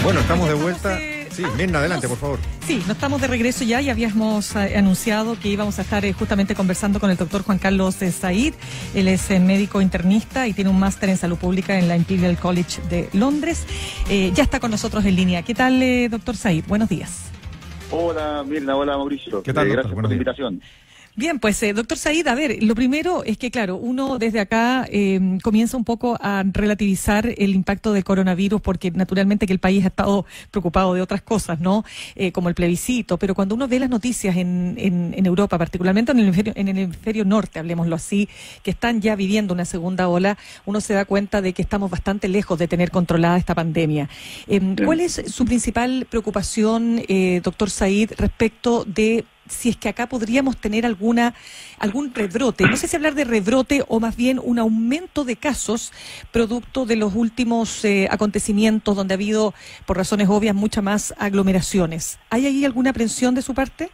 Bueno, estamos de vuelta. Sí, Mirna, adelante, por favor. Sí, no estamos de regreso ya y habíamos anunciado que íbamos a estar justamente conversando con el doctor Juan Carlos Said. Él es médico internista y tiene un máster en salud pública en la Imperial College de Londres. Ya está con nosotros en línea. ¿Qué tal, doctor Said? Buenos días. Hola, Mirna. Hola, Mauricio. ¿Qué tal, doctor? Gracias por la invitación. Bien, pues doctor Said, a ver, lo primero es que, claro, uno desde acá comienza un poco a relativizar el impacto del coronavirus, porque naturalmente que el país ha estado preocupado de otras cosas, ¿no? Como el plebiscito, pero cuando uno ve las noticias en Europa, particularmente en el hemisferio norte, hablemoslo así, que están ya viviendo una segunda ola, uno se da cuenta de que estamos bastante lejos de tener controlada esta pandemia. ¿Cuál es su principal preocupación, doctor Said, respecto de si es que acá podríamos tener algún rebrote? No sé si hablar de rebrote o más bien un aumento de casos producto de los últimos acontecimientos donde ha habido, por razones obvias, muchas más aglomeraciones. ¿Hay ahí alguna aprensión de su parte?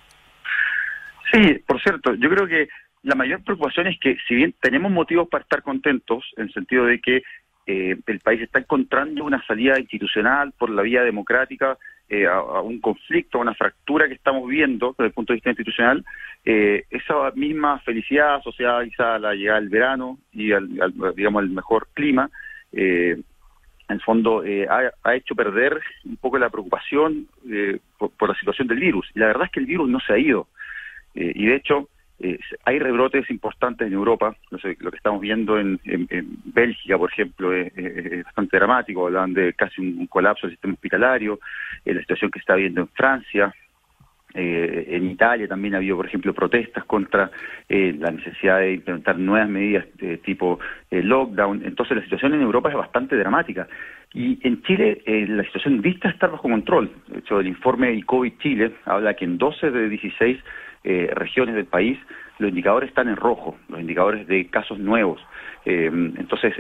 Sí, por cierto, yo creo que la mayor preocupación es que, si bien tenemos motivos para estar contentos, en el sentido de que el país está encontrando una salida institucional por la vía democrática, a un conflicto, a una fractura que estamos viendo desde el punto de vista institucional, esa misma felicidad asociada quizá a la llegada del verano y digamos, al mejor clima, en el fondo ha hecho perder un poco la preocupación por la situación del virus. Y la verdad es que el virus no se ha ido. Y de hecho, hay rebrotes importantes en Europa. No sé, lo que estamos viendo en Bélgica, por ejemplo, es bastante dramático. Hablan de casi un colapso del sistema hospitalario, la situación que está viendo en Francia. En Italia también ha habido, por ejemplo, protestas contra la necesidad de implementar nuevas medidas de tipo lockdown. Entonces la situación en Europa es bastante dramática. Y en Chile la situación dista estar bajo control. De hecho, el informe ICOVID Chile habla que en 12 de 16 regiones del país los indicadores están en rojo, los indicadores de casos nuevos. Entonces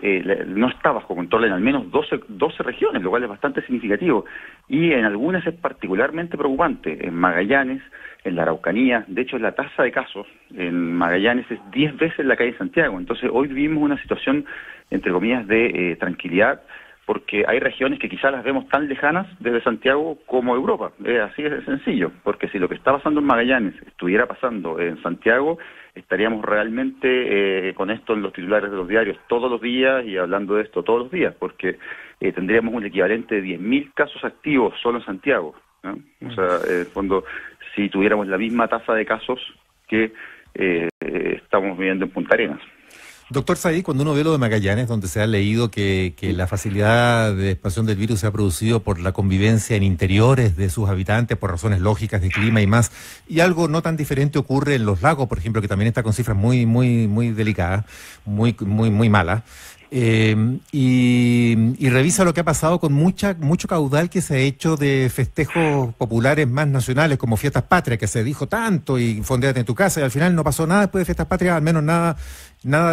no está bajo control en al menos 12 regiones, lo cual es bastante significativo. Y en algunas es particularmente preocupante. En Magallanes, en la Araucanía, de hecho la tasa de casos en Magallanes es 10 veces la que hay en Santiago. Entonces hoy vivimos una situación, entre comillas, de tranquilidad, porque hay regiones que quizás las vemos tan lejanas desde Santiago como Europa. Así de sencillo, porque si lo que está pasando en Magallanes estuviera pasando en Santiago, estaríamos realmente con esto en los titulares de los diarios todos los días y hablando de esto todos los días, porque tendríamos un equivalente de 10.000 casos activos solo en Santiago, ¿no? O sea, en el fondo, si tuviéramos la misma tasa de casos que estamos viviendo en Punta Arenas. Doctor Said, cuando uno ve lo de Magallanes, donde se ha leído que la facilidad de expansión del virus se ha producido por la convivencia en interiores de sus habitantes, por razones lógicas de clima y más, y algo no tan diferente ocurre en los lagos, por ejemplo, que también está con cifras muy delicadas, muy malas. Y revisa lo que ha pasado con mucho caudal que se ha hecho de festejos populares más nacionales, como Fiestas Patrias, que se dijo tanto, y Fondéate en tu casa, y al final no pasó nada después de Fiestas Patrias, al menos nada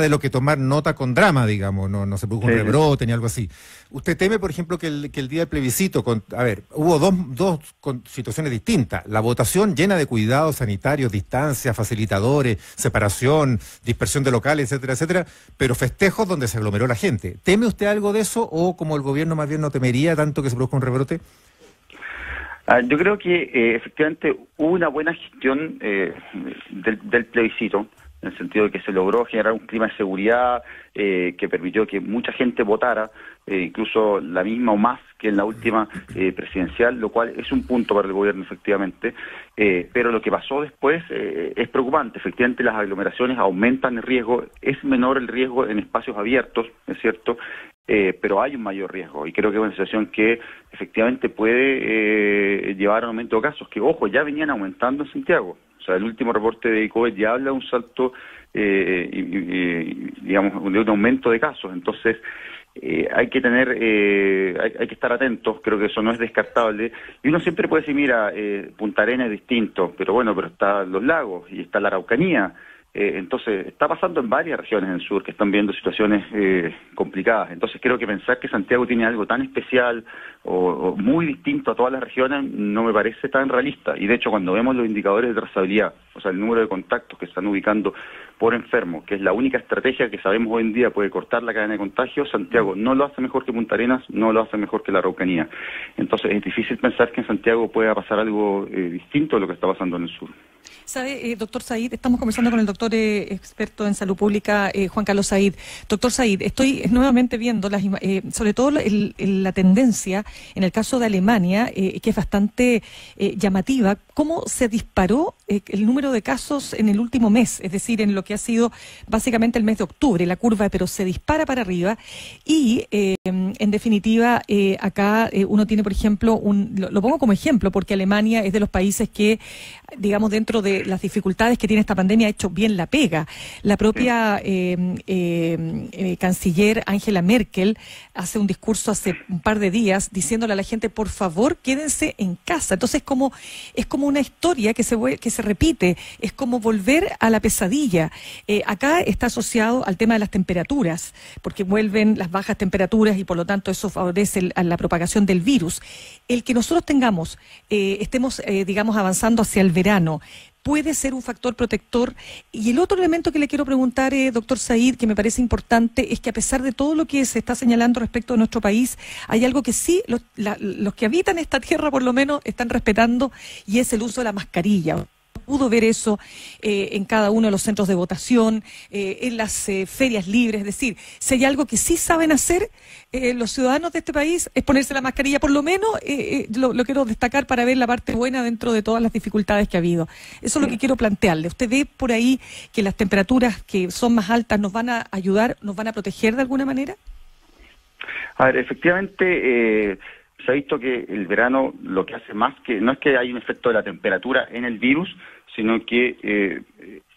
de lo que tomar nota con drama, digamos, no se produjo un rebrote ni algo así. ¿Usted teme, por ejemplo, que el día del plebiscito, hubo dos situaciones distintas? La votación llena de cuidados sanitarios, distancias, facilitadores, separación, dispersión de locales, etcétera, etcétera, pero festejos donde se aglomeró la gente. ¿Teme usted algo de eso o como el gobierno más bien no temería tanto que se produzca un rebrote? Yo creo que efectivamente hubo una buena gestión del plebiscito, en el sentido de que se logró generar un clima de seguridad que permitió que mucha gente votara, incluso la misma o más que en la última presidencial, lo cual es un punto para el gobierno, efectivamente. Pero lo que pasó después es preocupante. Efectivamente, las aglomeraciones aumentan el riesgo, es menor el riesgo en espacios abiertos, es cierto, pero hay un mayor riesgo, y creo que es una situación que efectivamente puede llevar a un aumento de casos, que, ojo, ya venían aumentando en Santiago. O sea, el último reporte de ICOVID ya habla de un salto, digamos, de un aumento de casos. Entonces, hay que hay que estar atentos. Creo que eso no es descartable. Y uno siempre puede decir, mira, Punta Arenas es distinto, pero bueno, pero están los lagos y está la Araucanía. Entonces, está pasando en varias regiones del sur que están viendo situaciones complicadas. Entonces, creo que pensar que Santiago tiene algo tan especial o muy distinto a todas las regiones no me parece tan realista. Y de hecho, cuando vemos los indicadores de trazabilidad, o sea, el número de contactos que están ubicando por enfermo, que es la única estrategia que sabemos hoy en día puede cortar la cadena de contagio, Santiago no lo hace mejor que Punta Arenas, no lo hace mejor que la Araucanía. Entonces, es difícil pensar que en Santiago pueda pasar algo distinto de lo que está pasando en el sur. ¿Sabe, doctor Said? Estamos conversando con el doctor experto en salud pública, Juan Carlos Said. Doctor Said, estoy nuevamente viendo, sobre todo la tendencia en el caso de Alemania, que es bastante llamativa, cómo se disparó el número de casos en el último mes, es decir, en lo que ha sido básicamente el mes de octubre, la curva, pero se dispara para arriba y, en definitiva, acá uno tiene, por ejemplo, lo pongo como ejemplo, porque Alemania es de los países que, digamos, dentro de las dificultades que tiene esta pandemia ha hecho bien la pega. La propia canciller Angela Merkel hace un discurso hace un par de días diciéndole a la gente, por favor, quédense en casa. Entonces es como una historia que se repite, es como volver a la pesadilla. Acá está asociado al tema de las temperaturas, porque vuelven las bajas temperaturas y por lo tanto eso favorece la propagación del virus. El que nosotros estemos, digamos, avanzando hacia el verano, puede ser un factor protector. Y el otro elemento que le quiero preguntar, doctor Said, que me parece importante, es que a pesar de todo lo que se está señalando respecto de nuestro país, hay algo que sí, los que habitan esta tierra por lo menos están respetando, y es el uso de la mascarilla. Pudo ver eso en cada uno de los centros de votación, en las ferias libres. Es decir, si hay algo que sí saben hacer los ciudadanos de este país es ponerse la mascarilla, por lo menos lo quiero destacar para ver la parte buena dentro de todas las dificultades que ha habido. Eso es lo que quiero plantearle. ¿Usted ve por ahí que las temperaturas que son más altas nos van a ayudar, nos van a proteger de alguna manera? A ver, efectivamente, se ha visto que el verano lo que hace más que, no es que hay un efecto de la temperatura en el virus, sino que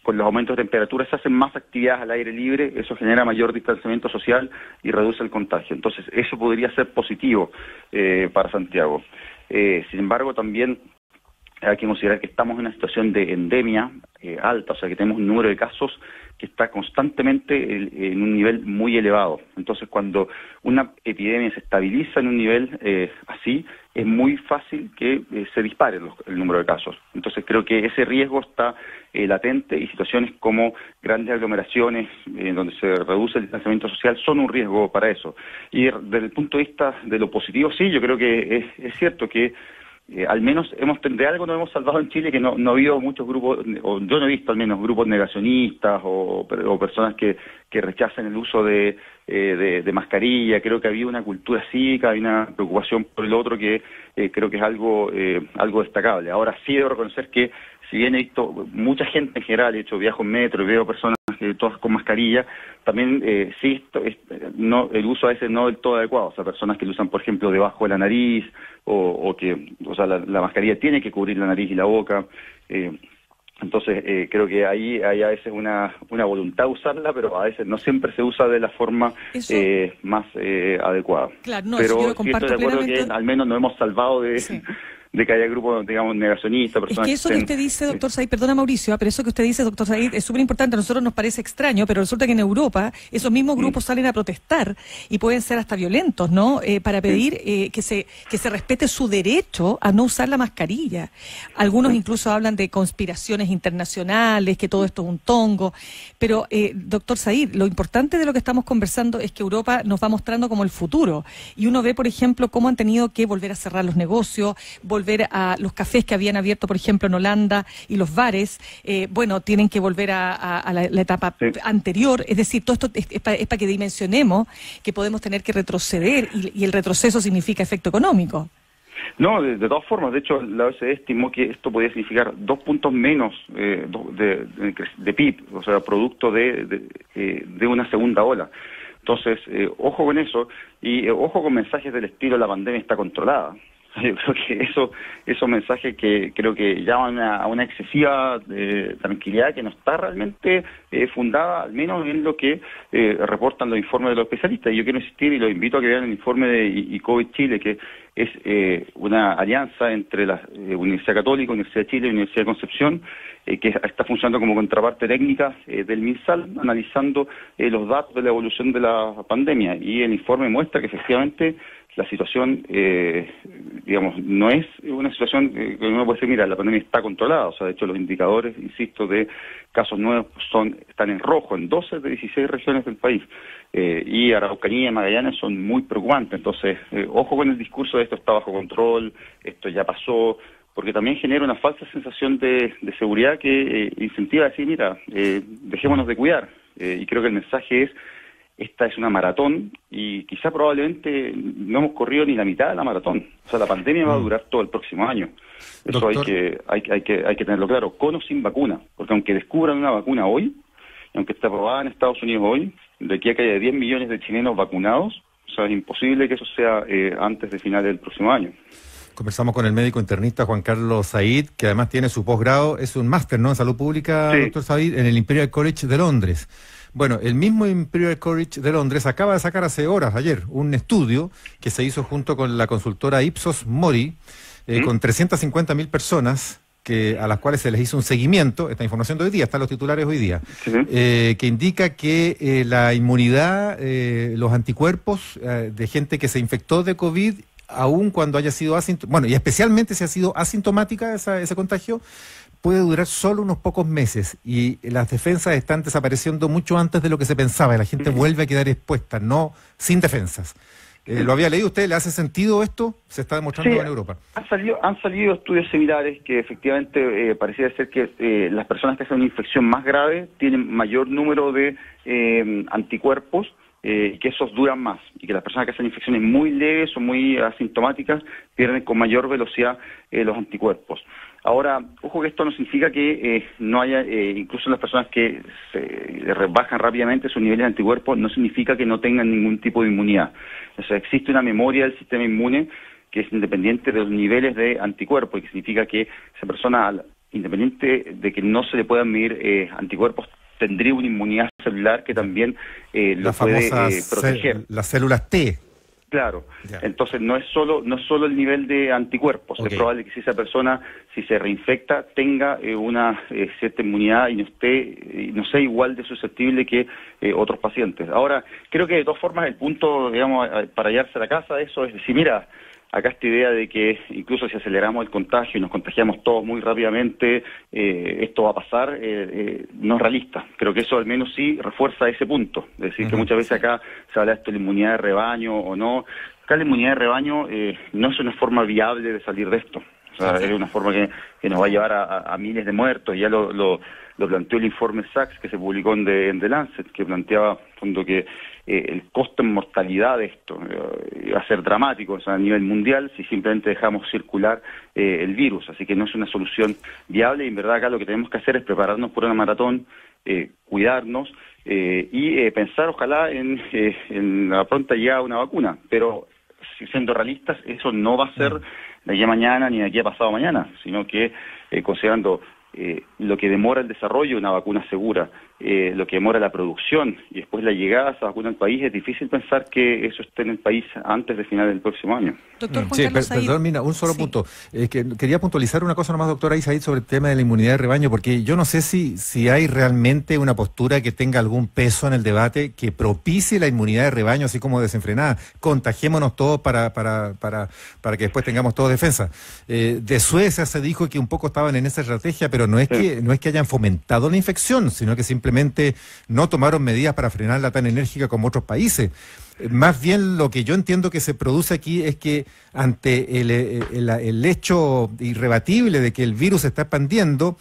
con los aumentos de temperatura se hacen más actividades al aire libre, eso genera mayor distanciamiento social y reduce el contagio. Entonces, eso podría ser positivo para Santiago. Sin embargo, también hay que considerar que estamos en una situación de endemia alta, o sea que tenemos un número de casos que está constantemente en un nivel muy elevado. Entonces, cuando una epidemia se estabiliza en un nivel así, es muy fácil que se dispare el número de casos. Entonces, creo que ese riesgo está latente, y situaciones como grandes aglomeraciones donde se reduce el distanciamiento social son un riesgo para eso. Y desde el punto de vista de lo positivo, sí, yo creo que es cierto que al menos de algo nos hemos salvado en Chile, que no ha habido muchos grupos, o yo no he visto al menos grupos negacionistas o personas que rechacen el uso de mascarilla. Creo que había una cultura cívica, hay una preocupación por el otro que creo que es algo destacable. Ahora sí debo reconocer que, si bien he visto mucha gente en general, he hecho viajes en metro y veo personas todas con mascarilla, también sí, el uso a veces no del todo adecuado. O sea, personas que lo usan, por ejemplo, debajo de la nariz, o la mascarilla tiene que cubrir la nariz y la boca. Entonces, creo que ahí hay a veces una voluntad de usarla, pero a veces no siempre se usa de la forma más adecuada. Claro, no, pero yo lo sí comparto estoy de acuerdo plenamente. que al menos nos hemos salvado de... Sí. De que haya grupos, digamos, negacionistas, personas... Es que eso que usted dice, doctor Said, perdona Mauricio, pero eso que usted dice, doctor Said, es súper importante. A nosotros nos parece extraño, pero resulta que en Europa esos mismos grupos salen a protestar y pueden ser hasta violentos, ¿no? Para pedir que se respete su derecho a no usar la mascarilla. Algunos incluso hablan de conspiraciones internacionales, que todo esto es un tongo. Pero, doctor Said, lo importante de lo que estamos conversando es que Europa nos va mostrando como el futuro. Y uno ve, por ejemplo, cómo han tenido que volver a cerrar los negocios, volver a los cafés que habían abierto, por ejemplo, en Holanda, y los bares, tienen que volver a la etapa anterior. Es decir, todo esto es para que dimensionemos que podemos tener que retroceder, y el retroceso significa efecto económico. No, de todas formas, de hecho, la OCDE estimó que esto podía significar 2 puntos menos de PIB, o sea, producto de una segunda ola. Entonces, ojo con eso, y ojo con mensajes del estilo: la pandemia está controlada. O Yo creo que esos mensajes que creo que llaman a una excesiva tranquilidad que no está realmente fundada, al menos en lo que reportan los informes de los especialistas. Y yo quiero insistir y los invito a que vean el informe de ICOVID Chile, que es una alianza entre la Universidad Católica, Universidad de Chile y Universidad de Concepción, que está funcionando como contraparte técnica del MinSal, analizando los datos de la evolución de la pandemia. Y el informe muestra que efectivamente la situación, digamos, no es una situación que uno puede decir, mira, la pandemia está controlada. O sea, de hecho, los indicadores, insisto, de casos nuevos están en rojo en 12 de 16 regiones del país. Y Araucanía y Magallanes son muy preocupantes. Entonces, ojo con el discurso de esto está bajo control, esto ya pasó, porque también genera una falsa sensación de seguridad que incentiva a decir, mira, dejémonos de cuidar. Y creo que el mensaje es, esta es una maratón y quizá probablemente no hemos corrido ni la mitad de la maratón. O sea, la pandemia va a durar todo el próximo año. Eso Doctor, hay que tenerlo claro, con o sin vacuna. Porque aunque descubran una vacuna hoy, y aunque esté aprobada en Estados Unidos hoy, de aquí a que haya 10 millones de chilenos vacunados, o sea, es imposible que eso sea antes de finales del próximo año. conversamos con el médico internista Juan Carlos Said, que además tiene su posgrado, es un máster, ¿no?, en salud pública, Sí. doctor Said, en el Imperial College de Londres. Bueno, el mismo Imperial College de Londres acaba de sacar hace horas, ayer, un estudio que se hizo junto con la consultora Ipsos Mori, con 350.000 personas a las cuales se les hizo un seguimiento, esta información de hoy día, están los titulares hoy día, Sí. que indica que la inmunidad, los anticuerpos de gente que se infectó de COVID, aun cuando haya sido y especialmente si ha sido asintomática ese contagio, puede durar solo unos pocos meses y las defensas están desapareciendo mucho antes de lo que se pensaba y la gente vuelve a quedar expuesta, no sin defensas. ¿Lo había leído usted? ¿Le hace sentido esto? Se está demostrando en Europa. Han salido estudios similares que efectivamente pareciera ser que las personas que hacen una infección más grave tienen mayor número de anticuerpos y que esos duran más, y que las personas que hacen infecciones muy leves o muy asintomáticas pierden con mayor velocidad los anticuerpos. Ahora, ojo que esto no significa que no haya, incluso las personas que se rebajan rápidamente sus niveles de anticuerpos, no significa que no tengan ningún tipo de inmunidad. O sea, existe una memoria del sistema inmune que es independiente de los niveles de anticuerpos, y que significa que esa persona, independiente de que no se le puedan medir anticuerpos, tendría una inmunidad celular que también lo puede proteger. Las células T. Claro, Ya. entonces no es solo el nivel de anticuerpos, Okay. Es probable que si esa persona, si se reinfecta, tenga una cierta inmunidad y no sea igual de susceptible que otros pacientes. Ahora, creo que de todas formas el punto, digamos, para hallarse a la casa, eso es decir, mira, acá esta idea de que incluso si aceleramos el contagio y nos contagiamos todos muy rápidamente, esto va a pasar, no es realista. Creo que eso al menos sí refuerza ese punto. Es decir, que muchas veces acá se habla de esto de la inmunidad de rebaño o no. Acá la inmunidad de rebaño no es una forma viable de salir de esto. O sea, es una forma que nos va a llevar a miles de muertos. Ya lo planteó el informe Sachs que se publicó en The Lancet, que planteaba que el costo en mortalidad de esto va a ser dramático, o sea, a nivel mundial, si simplemente dejamos circular el virus. Así que no es una solución viable, y en verdad acá lo que tenemos que hacer es prepararnos por una maratón, cuidarnos y pensar ojalá en la pronta llegada de una vacuna. Pero siendo realistas, eso no va a ser de aquí a mañana ni de aquí a pasado mañana, sino que considerando lo que demora el desarrollo de una vacuna segura, lo que demora la producción y después la llegada de esa vacuna al país, es difícil pensar que eso esté en el país antes de final del próximo año. Doctor Juan Sí, Carlos Said. perdón, mira, un solo Sí. punto. Que quería puntualizar una cosa nomás, doctora Said, sobre el tema de la inmunidad de rebaño, porque yo no sé si hay realmente una postura que tenga algún peso en el debate que propicie la inmunidad de rebaño, así como desenfrenada. Contagiémonos todos para que después tengamos todos defensa. De Suecia se dijo que un poco estaban en esa estrategia, pero no es que hayan fomentado la infección, sino que simplemente no tomaron medidas para frenarla tan enérgica como otros países. Más bien lo que yo entiendo que se produce aquí es que ante el hecho irrebatible de que el virus se está expandiendo,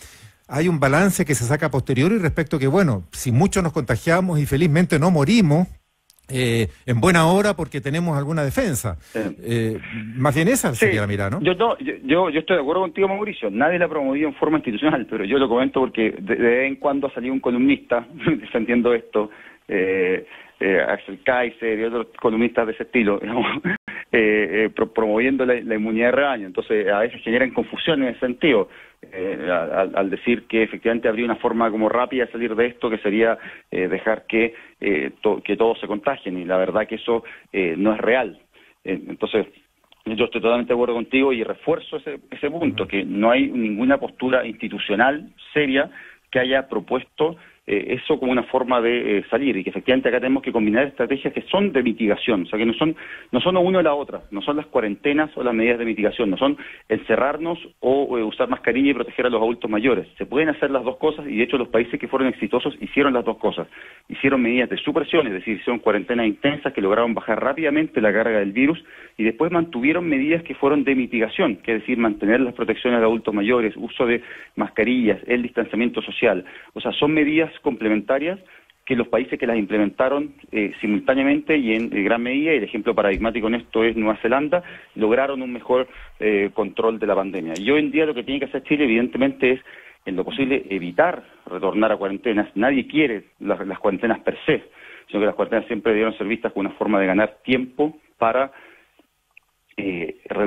hay un balance que se saca a posteriori respecto a que, bueno, si muchos nos contagiamos y felizmente no morimos, en buena hora porque tenemos alguna defensa. Más bien esa sería la mirada, ¿no? Yo estoy de acuerdo contigo, Mauricio. Nadie la ha promovido en forma institucional, pero yo lo comento porque de vez en cuando ha salido un columnista defendiendo esto, Axel Kaiser y otros columnistas de ese estilo, digamos, promoviendo la inmunidad de rebaño. Entonces, a veces generan confusión en ese sentido, al decir que efectivamente habría una forma como rápida de salir de esto, que sería dejar que todos se contagien, y la verdad que eso no es real. Entonces, yo estoy totalmente de acuerdo contigo y refuerzo ese punto, que no hay ninguna postura institucional seria que haya propuesto eso como una forma de salir, y que efectivamente acá tenemos que combinar estrategias que son de mitigación, o sea, que no son una o la otra, no son las cuarentenas o las medidas de mitigación, no son encerrarnos o usar mascarilla y proteger a los adultos mayores. Se pueden hacer las dos cosas, y de hecho los países que fueron exitosos hicieron las dos cosas. Hicieron medidas de supresión, es decir, hicieron cuarentenas intensas que lograron bajar rápidamente la carga del virus, y después mantuvieron medidas que fueron de mitigación, que es decir, mantener las protecciones de adultos mayores, uso de mascarillas, el distanciamiento social. O sea, son medidas complementarias que los países que las implementaron simultáneamente y en gran medida, y el ejemplo paradigmático en esto es Nueva Zelanda, lograron un mejor control de la pandemia. Y hoy en día lo que tiene que hacer Chile, evidentemente, es en lo posible evitar retornar a cuarentenas. Nadie quiere las cuarentenas per se, sino que las cuarentenas siempre debieron ser vistas como una forma de ganar tiempo para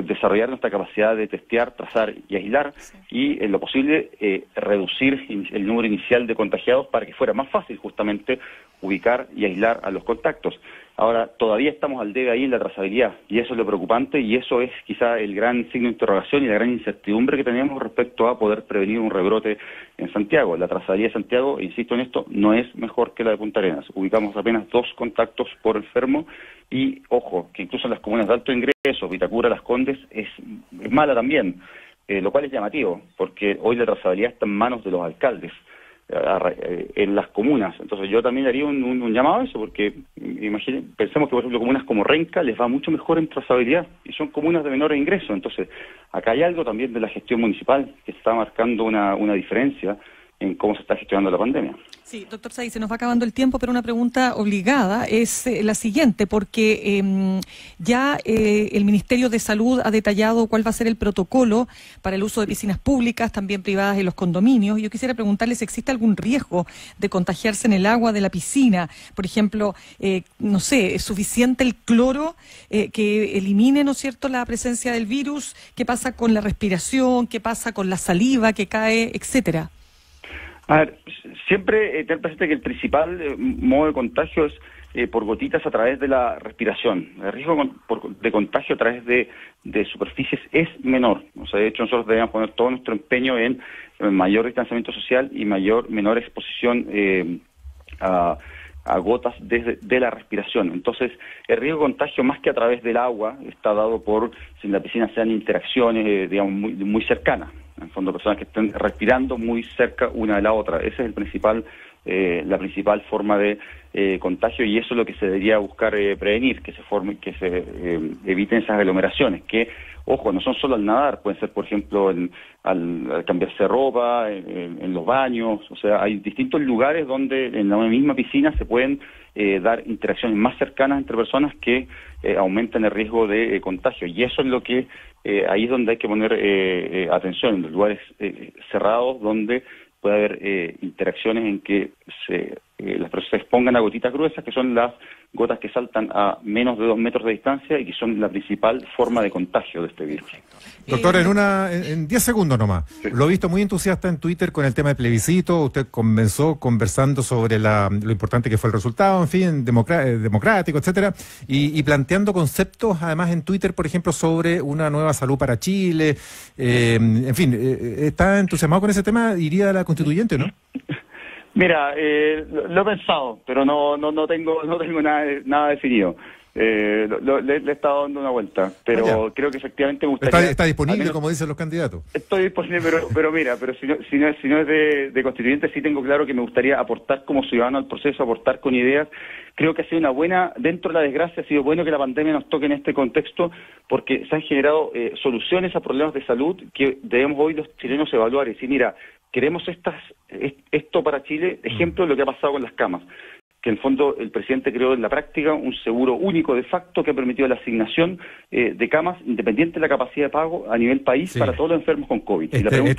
desarrollar nuestra capacidad de testear, trazar y aislar, y en lo posible reducir el número inicial de contagiados para que fuera más fácil justamente ubicar y aislar a los contactos. Ahora, todavía estamos al debe ahí en la trazabilidad, y eso es lo preocupante, y eso es quizá el gran signo de interrogación y la gran incertidumbre que tenemos respecto a poder prevenir un rebrote en Santiago. La trazabilidad de Santiago, insisto en esto, no es mejor que la de Punta Arenas. Ubicamos apenas 2 contactos por enfermo, y ojo, que incluso en las comunas de alto ingreso, Vitacura, Las Condes, es mala también, lo cual es llamativo, porque hoy la trazabilidad está en manos de los alcaldes en las comunas. Entonces yo también haría un llamado a eso, porque pensemos que, por ejemplo, comunas como Renca les va mucho mejor en trazabilidad, y son comunas de menor ingreso. Entonces acá hay algo también de la gestión municipal que está marcando una diferencia en cómo se está gestionando la pandemia. Sí, doctor Said, se nos va acabando el tiempo, pero una pregunta obligada es la siguiente, porque ya el Ministerio de Salud ha detallado cuál va a ser el protocolo para el uso de piscinas públicas, también privadas, en los condominios. Yo quisiera preguntarle si existe algún riesgo de contagiarse en el agua de la piscina. Por ejemplo, no sé, ¿es suficiente el cloro que elimine, ¿no es cierto?, la presencia del virus? ¿Qué pasa con la respiración? ¿Qué pasa con la saliva que cae, etcétera? A ver, siempre tener presente que el principal modo de contagio es por gotitas a través de la respiración. El riesgo de contagio a través de superficies es menor. O sea, de hecho, nosotros debemos poner todo nuestro empeño en mayor distanciamiento social y menor exposición a gotas de la respiración. Entonces, el riesgo de contagio, más que a través del agua, está dado por si en la piscina sean interacciones, digamos, muy cercanas. En el fondo, personas que estén respirando muy cerca una de la otra. Esa es la principal forma de contagio, y eso es lo que se debería buscar prevenir, que se eviten esas aglomeraciones, que, ojo, no son solo al nadar, pueden ser, por ejemplo, al cambiarse de ropa, en los baños. O sea, hay distintos lugares donde en la misma piscina se pueden dar interacciones más cercanas entre personas que aumentan el riesgo de contagio, y eso es lo que ahí es donde hay que poner atención, en los lugares cerrados donde puede haber interacciones en que las personas se expongan a gotitas gruesas, que son las gotas que saltan a menos de 2 metros de distancia y que son la principal forma de contagio de este virus. Doctor, en 10 segundos nomás, sí. Lo he visto muy entusiasta en Twitter con el tema del plebiscito. Usted comenzó conversando sobre lo importante que fue el resultado, en fin, democrático, etcétera, y planteando conceptos, además, en Twitter, por ejemplo, sobre una nueva salud para Chile. En fin, ¿está entusiasmado con ese tema? Iría a la constituyente, ¿no? Mira, lo he pensado, pero no tengo nada definido. Le he estado dando una vuelta, pero creo que efectivamente me gustaría... ¿Está disponible, como dicen los candidatos? Estoy disponible, pero mira, si no es de constituyente, sí tengo claro que me gustaría aportar como ciudadano al proceso, aportar con ideas. Creo que ha sido una buena, dentro de la desgracia, ha sido bueno que la pandemia nos toque en este contexto, porque se han generado soluciones a problemas de salud que debemos hoy los chilenos evaluar y decir, mira, queremos esto para Chile, ejemplo de lo que ha pasado con las camas, que en el fondo el presidente creó en la práctica un seguro único de facto que ha permitido la asignación de camas independiente de la capacidad de pago a nivel país, sí, para todos los enfermos con COVID. El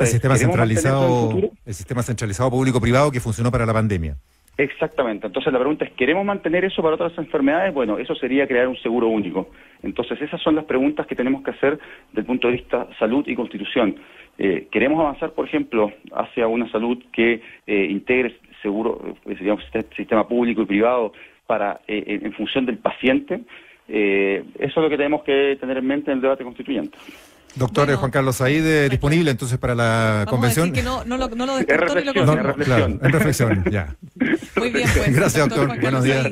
sistema centralizado público-privado que funcionó para la pandemia. Exactamente. Entonces la pregunta es, ¿queremos mantener eso para otras enfermedades? Bueno, eso sería crear un seguro único. Entonces esas son las preguntas que tenemos que hacer desde el punto de vista salud y constitución. ¿Queremos avanzar, por ejemplo, hacia una salud que integre seguro, digamos, sistema público y privado para en función del paciente? Eso es lo que tenemos que tener en mente en el debate constituyente. Doctor Bueno, Juan Carlos Said, disponible entonces para la Vamos convención. a decir que no lo Es descartó ni lo reflexión, confirmó. es reflexión. Claro, en reflexión, ya. Muy bien, pues. Gracias, doctor. Juan Buenos Carlos días. Said.